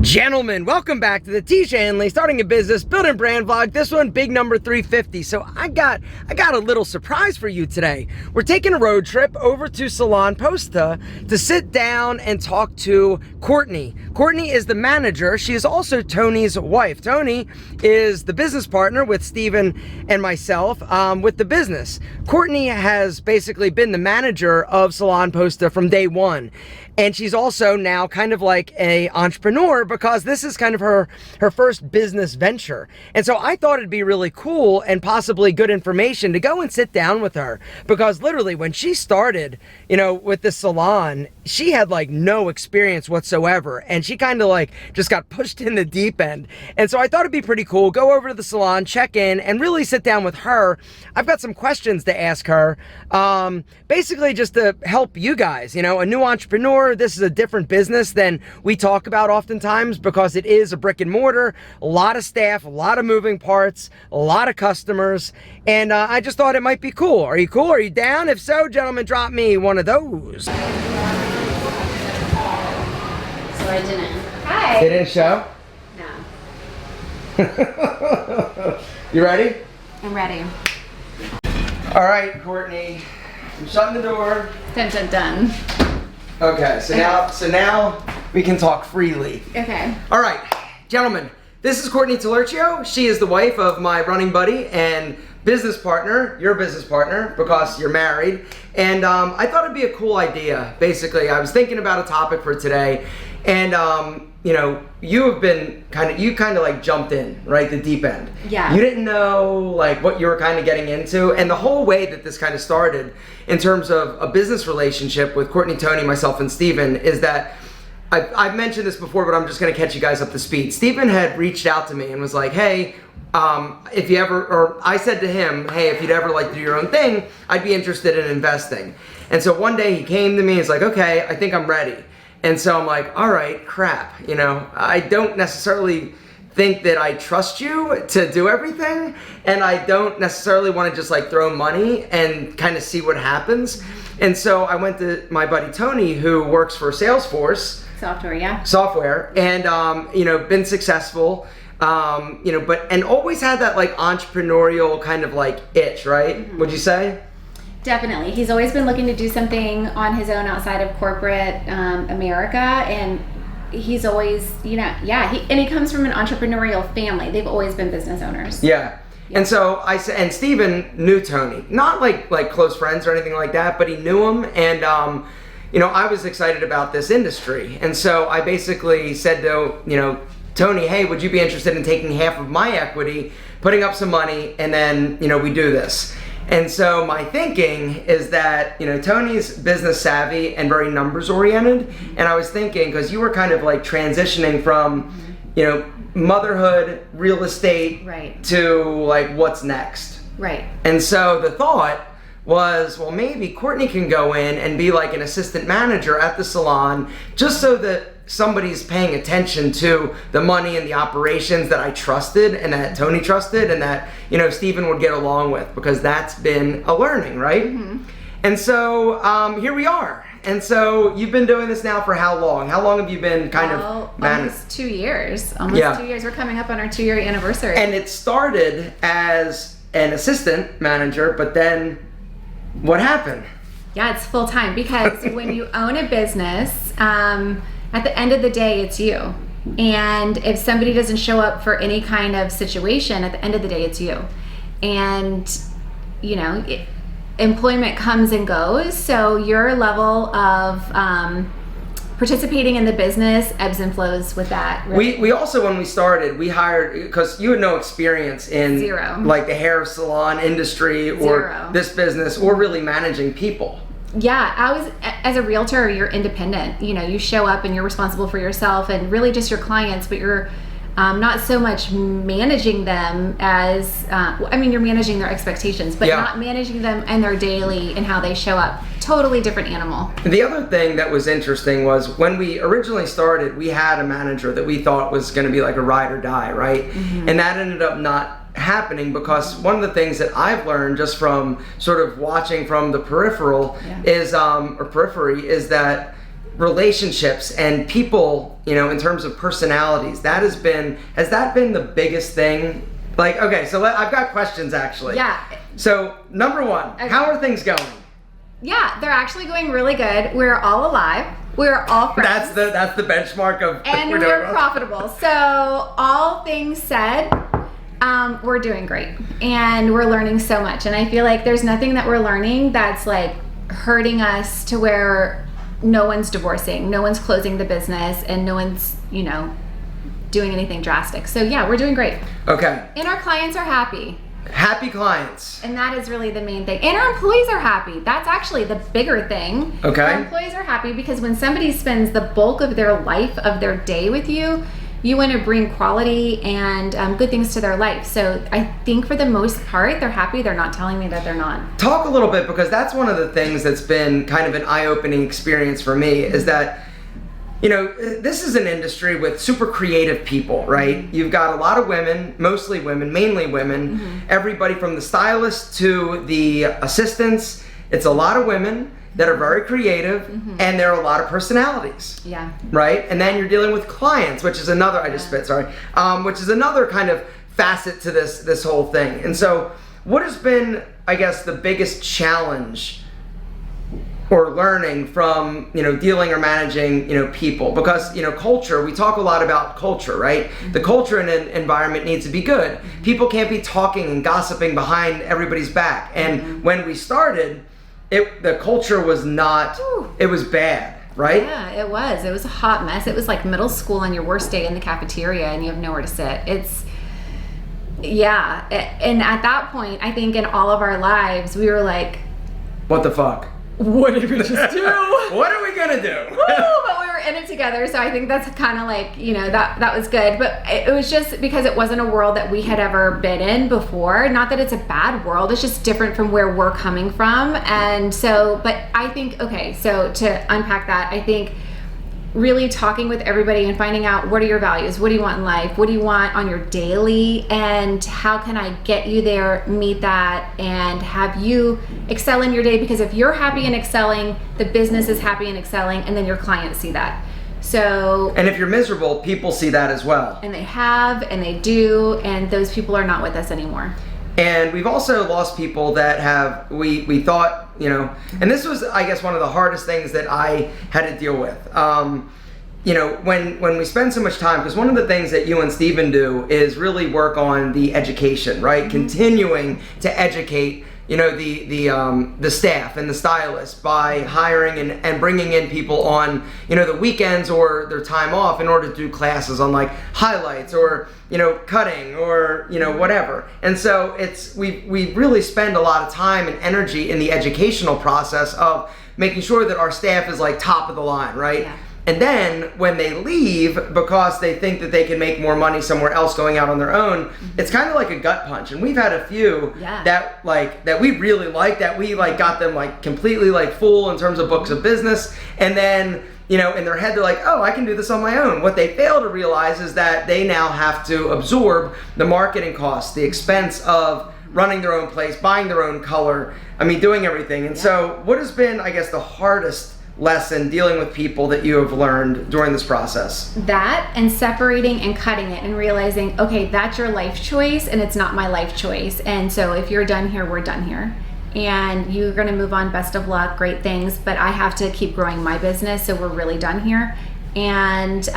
Gentlemen, welcome back to the Tiege Hanley Starting a Business Building Brand Vlog. This one, big number 350. So I got a little surprise for you today. We're taking a road trip over to Salon Posta to sit down and talk to Courtney. Courtney is the manager. She is also Tony's wife. Tony is the business partner with Steven and myself with the business. Courtney has basically been the manager of Salon Posta from day one. And she's also now kind of like an entrepreneur because this is kind of her first business venture. And so I thought it'd be really cool and possibly good information to go and sit down with her, because literally when she started, you know, with the salon, she had like no experience whatsoever. And she kind of like just got pushed in the deep end. And so I thought it'd be pretty cool. Go over to the salon, check in, and really sit down with her. I've got some questions to ask her, basically just to help you guys, you know, a new entrepreneur. This is a different business than we talk about oftentimes because it is a brick and mortar, a lot of staff, a lot of moving parts, a lot of customers, and I just thought it might be cool. Are you cool? Are you down? If so, gentlemen, drop me one of those. So I didn't. Hi. They didn't show? No. You ready? I'm ready. All right, Courtney, I'm shutting the door. Dun dun dun. Okay, so now we can talk freely. Okay. All right, gentlemen, this is Courtney Talercio. She is the wife of my running buddy and business partner, your business partner, because you're married. And I thought it'd be a cool idea. Basically, I was thinking about a topic for today, and you know, you kind of like jumped in, right, the deep end. Yeah. You didn't know like what you were kind of getting into, and the whole way that this kind of started in terms of a business relationship with Courtney, Tony, myself, and Steven is that I've mentioned this before, but I'm just going to catch you guys up to speed. Steven had reached out to me and was like, hey, if you ever, or I said to him, hey, if you'd ever like to do your own thing, I'd be interested in investing. And so one day he came to me and he's like, okay, I think I'm ready. And so I'm like, all right, crap, you know, I don't necessarily think that I trust you to do everything, and I don't necessarily want to just like throw money and kind of see what happens. And so I went to my buddy Tony, who works for Salesforce. Software, yeah. Software, and you know, been successful, you know, and always had that like entrepreneurial kind of like itch, right? Mm-hmm. Would you say? Definitely. He's always been looking to do something on his own outside of corporate America, and he's always, you know, yeah, he comes from an entrepreneurial family. They've always been business owners. Yeah. And so I said, and Steven knew Tony, not like close friends or anything like that, but he knew him, and you know, I was excited about this industry. And so I basically said to, you know, Tony, hey, would you be interested in taking half of my equity, putting up some money, and then, you know, we do this. And so my thinking is that, you know, Tony's business savvy and very numbers oriented. And I was thinking, because you were kind of like transitioning from, you know, motherhood, real estate, right, to like what's next. Right. And so the thought was, well, maybe Courtney can go in and be like an assistant manager at the salon, just so that somebody's paying attention to the money and the operations that I trusted and that Tony trusted and that, you know, Steven would get along with, because that's been a learning, right? Mm-hmm. And so here we are. And so you've been doing this now for how long? How long have you been kind of managing? Almost 2 years. Almost 2 years. We're coming up on our 2-year anniversary. And it started as an assistant manager, but then what happened? Yeah, it's full time, because when you own a business, at the end of the day, it's you. And if somebody doesn't show up for any kind of situation, at the end of the day, it's you. And, you know, employment comes and goes, so your level of participating in the business ebbs and flows with that. Right? We also, when we started, we hired, because you had no experience in Zero. Like the hair salon industry or Zero. This business or really managing people. Yeah, I was, as a realtor, you're independent. You know, you show up and you're responsible for yourself and really just your clients, but you're not so much managing them as, I mean, you're managing their expectations, but not managing them and their daily and how they show up. Totally different animal. The other thing that was interesting was when we originally started, we had a manager that we thought was going to be like a ride or die, right? Mm-hmm. And that ended up not happening, because one of the things that I've learned just from sort of watching from the peripheral is, or periphery, is that relationships and people, in terms of personalities, has that been the biggest thing? Like, okay, so I've got questions actually. Yeah. So number one, Okay. how are things going? Yeah, they're actually going really good. We're all alive. We're all friends. That's the benchmark of. And we're profitable. So all things said, we're doing great, and we're learning so much. And I feel like there's nothing that we're learning that's like hurting us to where no one's divorcing, no one's closing the business, and no one's doing anything drastic. So yeah, we're doing great. Okay. And our clients are happy. Happy clients. And that is really the main thing. And our employees are happy. That's actually the bigger thing. Okay. Our employees are happy because when somebody spends the bulk of their life, of their day with you, you want to bring quality and good things to their life. So I think for the most part, they're happy. They're not telling me that they're not. Talk a little bit, because that's one of the things that's been kind of an eye-opening experience for me, is that this is an industry with super creative people, right? You've got a lot of women, mostly women, mainly women, everybody from the stylist to the assistants. It's a lot of women that are very creative, and there are a lot of personalities. Yeah. Right? And then you're dealing with clients, which is another, which is another kind of facet to this whole thing. And so what has been, I guess, the biggest challenge or learning from dealing or managing people? Because culture, we talk a lot about culture, right? The culture in an environment needs to be good. People can't be talking and gossiping behind everybody's back. And when we started, the culture was not, it was bad, right? Yeah, it was a hot mess. It was like middle school on your worst day in the cafeteria and you have nowhere to sit. And at that point, I think in all of our lives, we were like, what the fuck? What did we just do? What are we gonna do? Woo, but we were in it together, so I think that's kind of like, that was good. But it was just because it wasn't a world that we had ever been in before. Not that it's a bad world, it's just different from where we're coming from. And so, but I think, so to unpack that, I think really talking with everybody and finding out, what are your values? What do you want in life? What do you want on your daily? And how can I get you there, meet that, and have you excel in your day? Because if you're happy and excelling, the business is happy and excelling, and then your clients see that. So, and if you're miserable, people see that as well. And they do, and those people are not with us anymore. And we've also lost people that we thought, and this was, I guess, one of the hardest things that I had to deal with. When we spend so much time, because one of the things that you and Steven do is really work on the education, right? Continuing to educate, the staff and the stylists by hiring and bringing in people on, the weekends or their time off in order to do classes on like highlights or, cutting or, whatever. And so we really spend a lot of time and energy in the educational process of making sure that our staff is like top of the line, right? Yeah. And then when they leave because they think that they can make more money somewhere else going out on their own, it's kind of like a gut punch. And we've had a few that we really like, that we like got them like completely like full in terms of books of business. And then, in their head, they're like, oh, I can do this on my own. What they fail to realize is that they now have to absorb the marketing costs, the expense of running their own place, buying their own color, doing everything. And so what has been, I guess, the hardest lesson dealing with people that you have learned during this process? That, and separating and cutting it and realizing, okay, that's your life choice and it's not my life choice. And so if you're done here, we're done here. And you're going to move on, best of luck, great things, but I have to keep growing my business, so we're really done here. And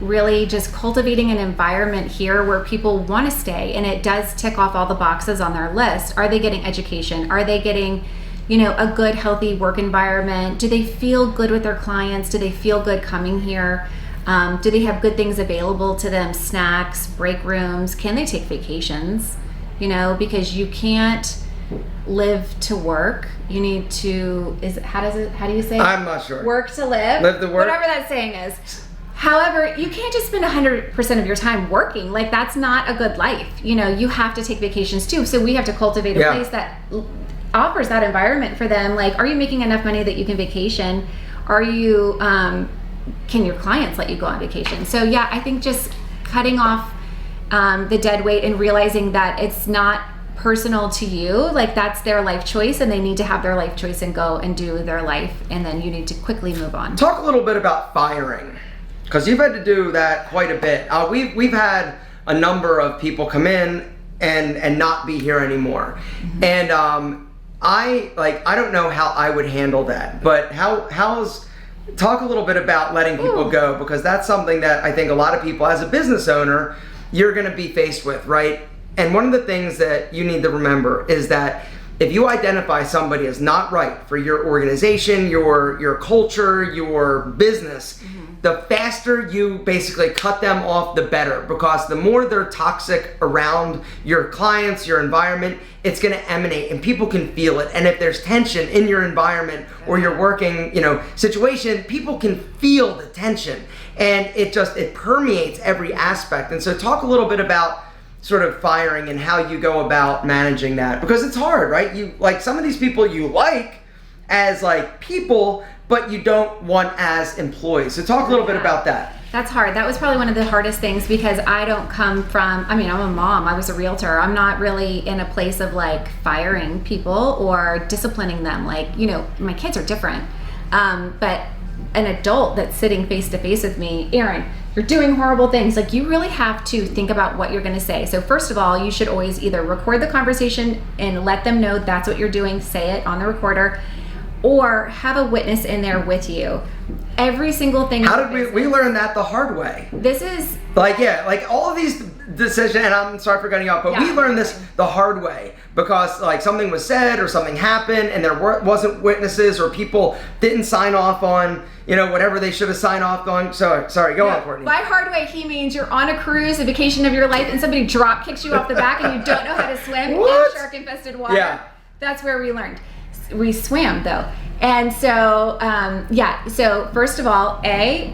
really just cultivating an environment here where people want to stay, and it does tick off all the boxes on their list. Are they getting education? Are they getting a good, healthy work environment? Do they feel good with their clients? Do they feel good coming here? Do they have good things available to them? Snacks, break rooms? Can they take vacations? Because you can't live to work. You need to, how do you say it? I'm not sure. Work to live? Live to work? Whatever that saying is. However, you can't just spend 100% of your time working. Like, that's not a good life. You have to take vacations too. So we have to cultivate a place that offers that environment for them. Like, are you making enough money that you can vacation? Are you, can your clients let you go on vacation? So yeah, I think just cutting off the dead weight and realizing that it's not personal to you, like that's their life choice, and they need to have their life choice and go and do their life, and then you need to quickly move on. Talk a little bit about firing, because you've had to do that quite a bit. We've had a number of people come in and not be here anymore, and I don't know how I would handle that, but talk a little bit about letting people go, because that's something that I think a lot of people, as a business owner, you're going to be faced with, right? And one of the things that you need to remember is that if you identify somebody as not right for your organization, your culture, your business, the faster you basically cut them off, the better, because the more they're toxic around your clients, your environment, it's going to emanate, and people can feel it. And if there's tension in your environment or your working, situation, people can feel the tension, and it permeates every aspect. And so talk a little bit about sort of firing and how you go about managing that, because it's hard, right? You like some of these people you like as like people, but you don't want as employees. So talk a little bit about that. That's hard. That was probably one of the hardest things, because I don't come from, I'm a mom, I was a realtor. I'm not really in a place of like firing people or disciplining them. Like, my kids are different. But an adult that's sitting face to face with me, Aaron, you're doing horrible things. Like, you really have to think about what you're going to say. So first of all, you should always either record the conversation and let them know that's what you're doing, say it on the recorder, or have a witness in there with you. Every single thing. How did we learn that the hard way? This is like all of these decisions, and I'm sorry for cutting you off, but we learned this the hard way, because like something was said or something happened and there wasn't witnesses, or people didn't sign off on whatever they should have signed off on. So sorry, go on, Courtney. By hard way, he means you're on a cruise, a vacation of your life, and somebody drop kicks you off the back and you don't know how to swim in shark infested water. Yeah. That's where we learned. We swam though. And so, so first of all,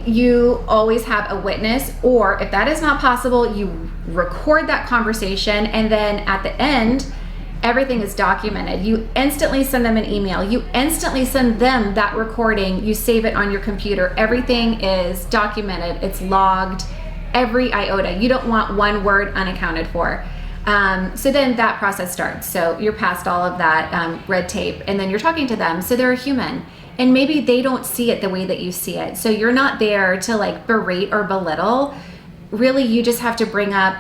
you always have a witness, or if that is not possible, you record that conversation, and then at the end, everything is documented. You instantly send them an email. You instantly send them that recording. You save it on your computer. Everything is documented. It's logged, every iota. You don't want one word unaccounted for. So then that process starts. So you're past all of that red tape, and then you're talking to them. So they're a human, and maybe they don't see it the way that you see it. So you're not there to like berate or belittle. Really, you just have to bring up,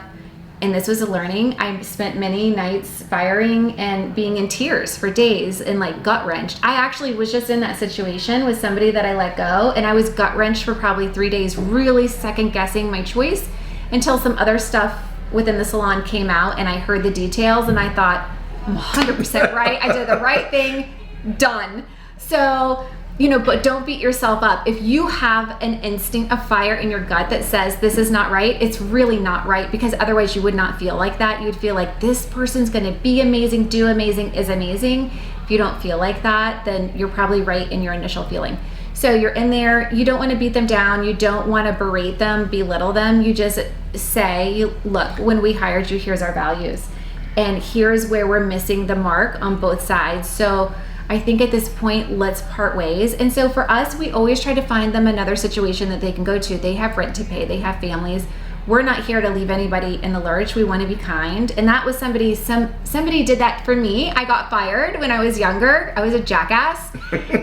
and this was a learning. I spent many nights firing and being in tears for days and like gut wrenched. I actually was just in that situation with somebody that I let go, and I was gut wrenched for probably 3 days, really second guessing my choice, until some other stuff within the salon came out and I heard the details, and I thought, I'm 100% right. I did the right thing, done. So, but don't beat yourself up. If you have an instinct of fire in your gut that says this is not right, it's really not right, because otherwise you would not feel like that. You would feel like this person's going to be amazing, do amazing, is amazing. If you don't feel like that, then you're probably right in your initial feeling. So you're in there, you don't want to beat them down, you don't want to berate them, belittle them. You just say, look, when we hired you, here's our values, and here's where we're missing the mark on both sides. So I think at this point, let's part ways. And so for us, we always try to find them another situation that they can go to. They have rent to pay, they have families. We're not here to leave anybody in the lurch. We want to be kind. And that was somebody did that for me. I got fired when I was younger. I was a jackass.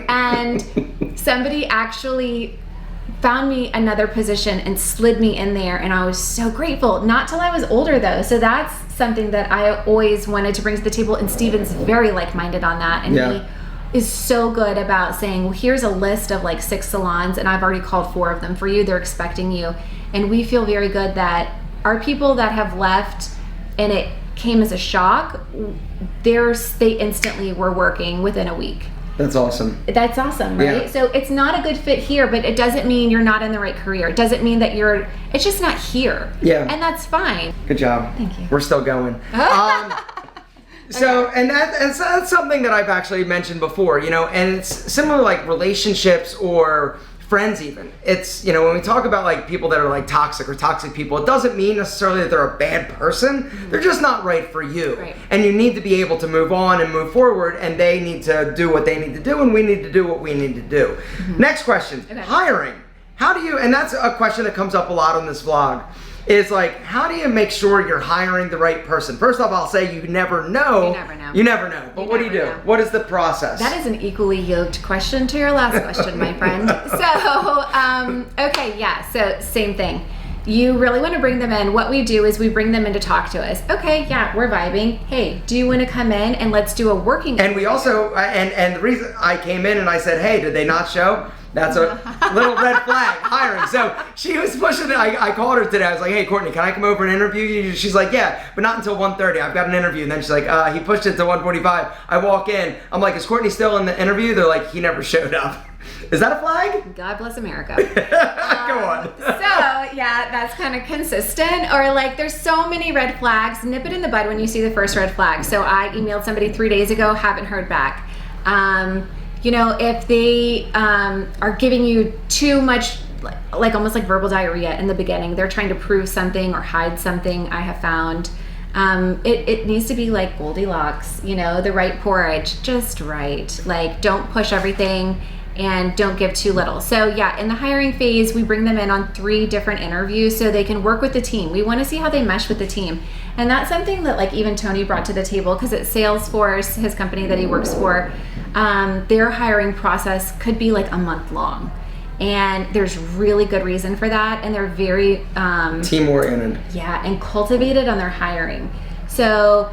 And somebody actually found me another position and slid me in there, and I was so grateful. Not till I was older though. So that's something that I always wanted to bring to the table, and Steven's very like-minded on that, and he is so good about saying, well, here's a list of like 6 salons, and I've already called 4 of them for you. They're expecting you. And we feel very good that our people that have left and it came as a shock, they instantly were working within a week. That's awesome. That's awesome, right? Yeah. So it's not a good fit here, but it doesn't mean you're not in the right career. It doesn't mean that it's just not here. Yeah. And that's fine. Good job. Thank you. We're still going. So, and that's something that I've actually mentioned before, and it's similar like relationships or friends even. It's, when we talk about like people that are like toxic or toxic people, it doesn't mean necessarily that they're a bad person. Mm-hmm. They're just not right for you. Right. And you need to be able to move on and move forward, and they need to do what they need to do, and we need to do what we need to do. Mm-hmm. Next question. Okay. Hiring. How do you, and that's a question that comes up a lot on this vlog. is like, how do you make sure you're hiring the right person? First off, I'll say you never know. You never know. You never know. But what do you do? What is the process? That is an equally yoked question to your last question, my friend. So, okay, yeah, so same thing. You really want to bring them in. What we do is we bring them in to talk to us. Okay, yeah, we're vibing. Hey, do you want to come in and let's do a working? And we also, and the reason I came in and I said, hey, did they not show? That's a little red flag, hiring. So she was pushing it. I called her today. I was like, hey, Courtney, can I come over and interview you? She's like, yeah, but not until 1:30. I've got an interview. And then she's like, he pushed it to 1:45. I walk in. I'm like, is Courtney still in the interview? They're like, he never showed up. Is that a flag? God bless America. Go on. So, yeah, that's kind of consistent. Or like, there's so many red flags. Nip it in the bud when you see the first red flag. So I emailed somebody 3 days ago, haven't heard back. You know, if they are giving you too much, like almost like verbal diarrhea in the beginning, they're trying to prove something or hide something, I have found. It needs to be like Goldilocks, you know, the right porridge, just right. Like, don't push everything and don't give too little. So yeah, in the hiring phase, we bring them in on 3 different interviews so they can work with the team. We want to see how they mesh with the team. And that's something that like even Tony brought to the table, because at Salesforce, his company that he works for, their hiring process could be like a month long. And there's really good reason for that. And they're very team oriented. Yeah, and cultivated on their hiring. So,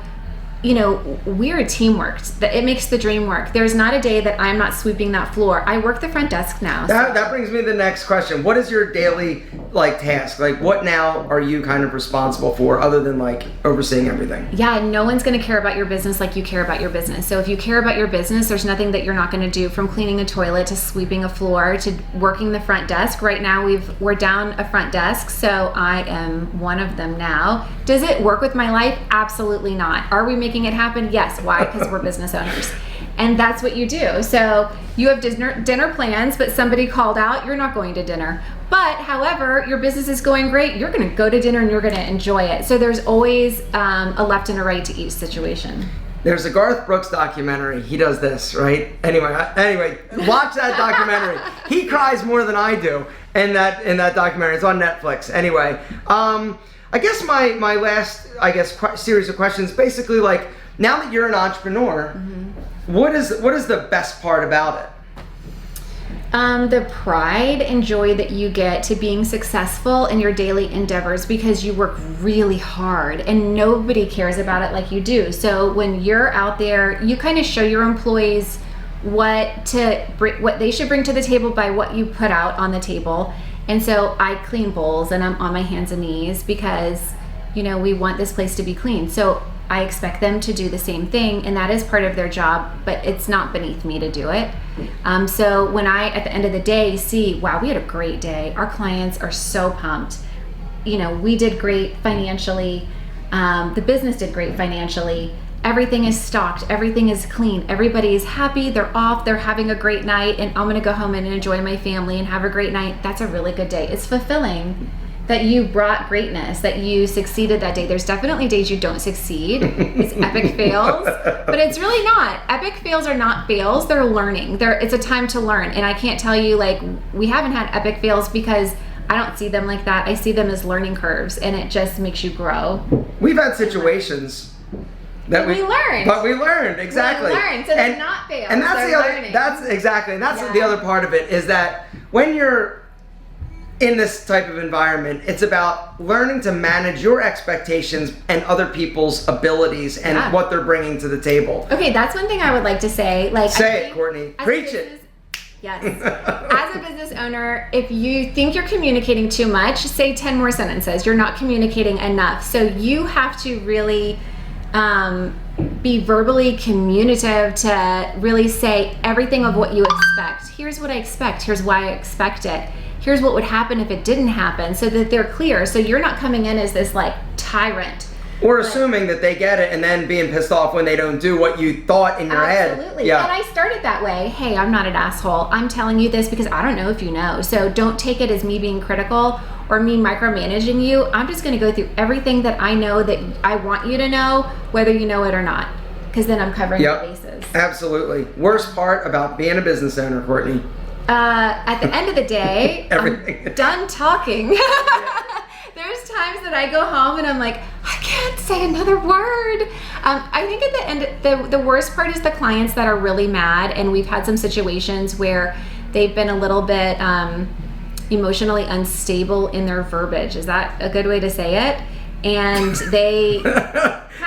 you know, we're a teamwork. It makes the dream work. There's not a day that I'm not sweeping that floor. I work the front desk now. That brings me to the next question. What is your daily like task? Like, what now are you kind of responsible for other than like overseeing everything? Yeah, no one's going to care about your business like you care about your business. So if you care about your business, there's nothing that you're not going to do, from cleaning a toilet to sweeping a floor to working the front desk. Right now we're down a front desk, so I am one of them now. Does it work with my life? Absolutely not. Are we making it happen? Yes. Why? Because we're business owners. And that's what you do. So you have dinner plans, but somebody called out, you're not going to dinner. But however, your business is going great, you're going to go to dinner and you're going to enjoy it. So there's always a left and a right to each situation. There's a Garth Brooks documentary. He does this, right? Anyway, watch that documentary. He cries more than I do in that documentary. It's on Netflix. Anyway, I guess my last series of questions, basically, like, now that you're an entrepreneur, what is the best part about it? The pride and joy that you get to being successful in your daily endeavors, because you work really hard and nobody cares about it like you do. So when you're out there, you kind of show your employees what they should bring to the table by what you put out on the table. And so I clean bowls and I'm on my hands and knees because, you know, we want this place to be clean. So I expect them to do the same thing, and that is part of their job, but it's not beneath me to do it. So when I, at the end of the day, see, wow, we had a great day. Our clients are so pumped. You know, we did great financially. The business did great financially. Everything is stocked. Everything is clean. Everybody is happy. They're off. They're having a great night, and I'm going to go home and enjoy my family and have a great night. That's a really good day. It's fulfilling that you brought greatness, that you succeeded that day. There's definitely days you don't succeed. It's epic fails, but it's really not. Epic fails are not fails. They're learning. It's a time to learn. And I can't tell you, like, we haven't had epic fails because I don't see them like that. I see them as learning curves, and it just makes you grow. We've had situations that we learned. But we learned, exactly. We learned, so they're not fails. And that's the other. That's exactly. And that's the other part of it, is that when you're in this type of environment, it's about learning to manage your expectations and other people's abilities and what they're bringing to the table. Okay, that's one thing I would like to say. Like, say it, Courtney. Preach it. Yes. As a business owner, if you think you're communicating too much, say 10 more sentences. You're not communicating enough. So you have to really be verbally communicative to really say everything of what you expect. Here's what I expect. Here's why I expect it. Here's what would happen if it didn't happen, so that they're clear. So you're not coming in as this like tyrant. Or assuming that they get it and then being pissed off when they don't do what you thought in your head. Absolutely. Yeah. And I started that way. Hey, I'm not an asshole. I'm telling you this because I don't know if you know. So don't take it as me being critical or me micromanaging you. I'm just going to go through everything that I know that I want you to know, whether you know it or not. Because then I'm covering the bases. Absolutely. Worst part about being a business owner, Courtney? At the end of the day, everything. I'm done talking. There's times that I go home and I'm like, I can't say another word. I think at the end, the worst part is the clients that are really mad, and we've had some situations where they've been a little bit emotionally unstable in their verbiage. Is that a good way to say it? And they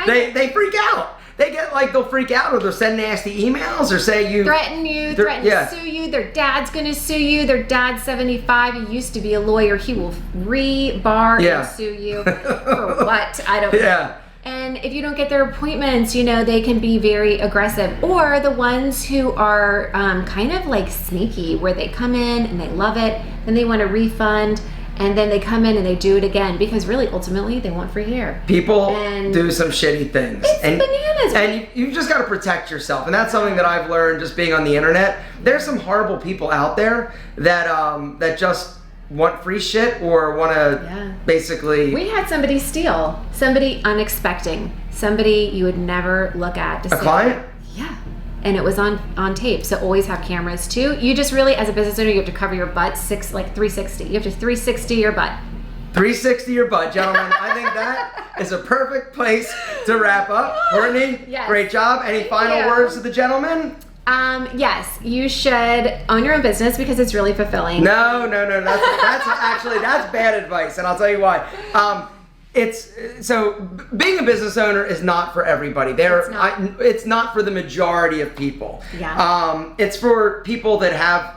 they freak out. They get like, they'll freak out, or they'll send nasty emails, or say threaten to sue you. Their dad's gonna sue you. Their dad's 75. He used to be a lawyer. He will rebar and sue you for what? I don't know. And if you don't get their appointments, you know, they can be very aggressive. Or the ones who are kind of like sneaky, where they come in and they love it, then they want a refund, and then they come in and they do it again, because really, ultimately, they want free hair. People do some shitty things. It's bananas. And you just got to protect yourself. And that's something that I've learned just being on the internet. There's some horrible people out there that that just want free shit, or want to basically... We had somebody steal. Somebody unexpected. Somebody you would never look at to a client? Yeah. And it was on tape. So always have cameras too. You just really, as a business owner, you have to cover your butt 360. You have to 360 your butt. 360 your butt, gentlemen. I think that is a perfect place to wrap up. Courtney, great job. Any final words to the gentleman? Yes, you should own your own business, because it's really fulfilling. No. That's bad advice, and I'll tell you why. Being a business owner is not for everybody. It's not for the majority of people. Yeah. It's for people that have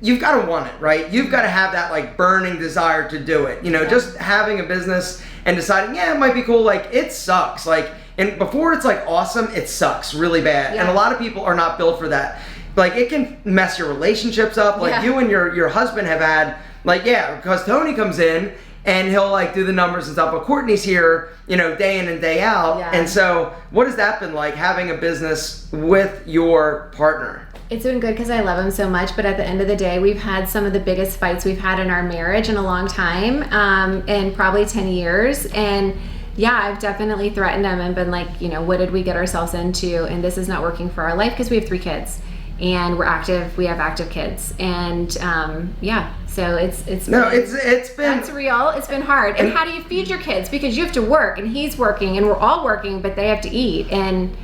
you've got to want it, right? You've got to have that like burning desire to do it. You know, just having a business and deciding, it might be cool. Like, it sucks. Like, and before it's like awesome, it sucks really bad. And a lot of people are not built for that. Like, it can mess your relationships up. Like you and your husband have had, like, because Tony comes in and he'll like do the numbers and stuff, but Courtney's here, you know, day in and day out. And so what has that been like, having a business with your partner? It's been good, because I love him so much, but at the end of the day, we've had some of the biggest fights we've had in our marriage in a long time, in probably 10 years. And I've definitely threatened him and been like, you know, what did we get ourselves into? And this is not working for our life, because we have 3 kids and we're active. We have active kids, and so it's been, that's real. It's been hard. And how do you feed your kids? Because you have to work, and he's working, and we're all working, but they have to eat. And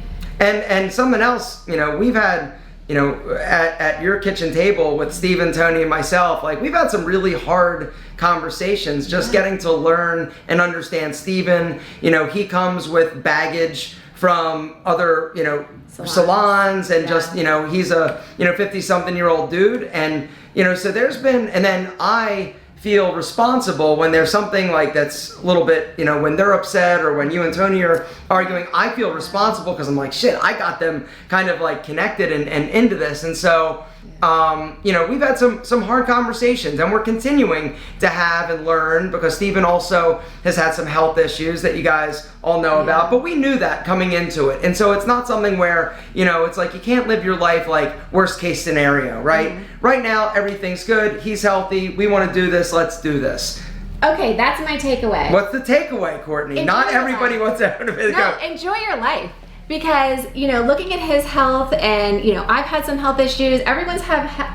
something else, you know, we've had, you know, at your kitchen table with Steven, Tony, and myself, like, we've had some really hard conversations, just getting to learn and understand Steven. You know, he comes with baggage from other, you know, salons, and just, you know, he's a, you know, 50-something-year-old dude, and, you know, so there's been, and then I feel responsible when there's something like that's a little bit, you know, when they're upset, or when you and Tony are arguing, I feel responsible, because I'm like, shit, I got them kind of like connected and into this. And so, you know, we've had some hard conversations, and we're continuing to have and learn, because Steven also has had some health issues that you guys all know about, but we knew that coming into it. And so it's not something where, you know, it's like, you can't live your life like worst case scenario, right? Right now, everything's good. He's healthy. We want to do this. Let's do this. Okay, that's my takeaway. What's the takeaway, Courtney? Not everybody wants to go. Enjoy your life. Because, you know, looking at his health, and, you know, I've had some health issues. Everyone's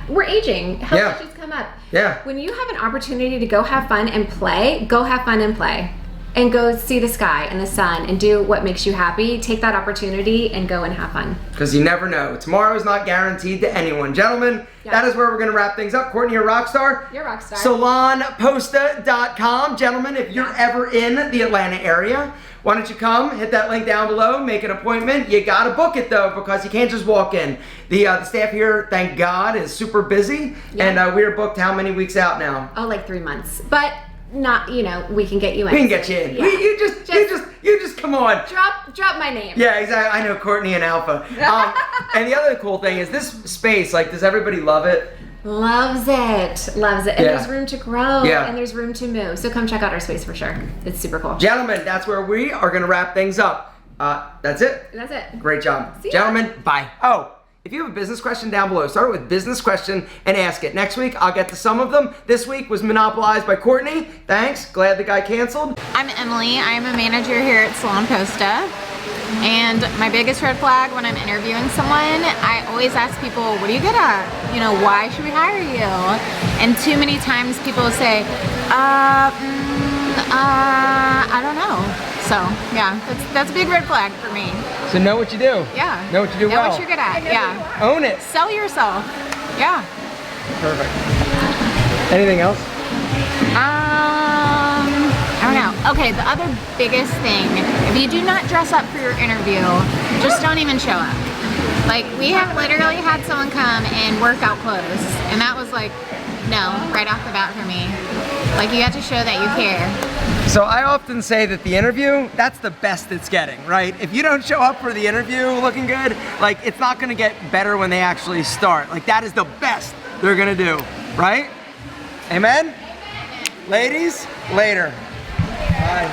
we're aging. Health issues come up. When you have an opportunity to go have fun and play, go have fun and play. And go see the sky and the sun and do what makes you happy. Take that opportunity and go and have fun. Because you never know. Tomorrow is not guaranteed to anyone. Gentlemen, that is where we're going to wrap things up. Courtney, you're a rock star. You're a rock star. SalonPosta.com. Gentlemen, if you're ever in the Atlanta area, why don't you come, hit that link down below, make an appointment. You got to book it, though, because you can't just walk in. The staff here, thank God, is super busy. And we're booked how many weeks out now? Oh, like 3 months. But not, you know, we can get you in. We can get you in. You just come on. Drop my name. Yeah, exactly. I know, Courtney and Alpha. And the other cool thing is this space, like, does everybody love it? Loves it. And there's room to grow. And there's room to move. So come check out our space for sure. It's super cool. Gentlemen, that's where we are going to wrap things up. That's it. That's it. Great job. See ya. Gentlemen, bye. Oh, if you have a business question down below, start with business question and ask it. Next week, I'll get to some of them. This week was monopolized by Courtney. Thanks. Glad the guy canceled. I'm Emily. I'm a manager here at Salon Posta. And my biggest red flag when I'm interviewing someone, I always ask people, what are you good at? You know, why should we hire you? And too many times people say, I don't know. So, yeah, that's a big red flag for me. So know what you do. Yeah. Know what you do know well. what you're good at. Yeah. Own it. Sell yourself. Yeah. Perfect. Anything else? I don't know. Okay, the other biggest thing, if you do not dress up for your interview, just don't even show up. Like, we have literally had someone come in workout clothes, and that was like, no, right off the bat for me. Like, you have to show that you care. So I often say that the interview, that's the best it's getting, right? If you don't show up for the interview looking good, like, it's not gonna get better when they actually start. Like, that is the best they're gonna do, right? Amen? Ladies, later. Bye.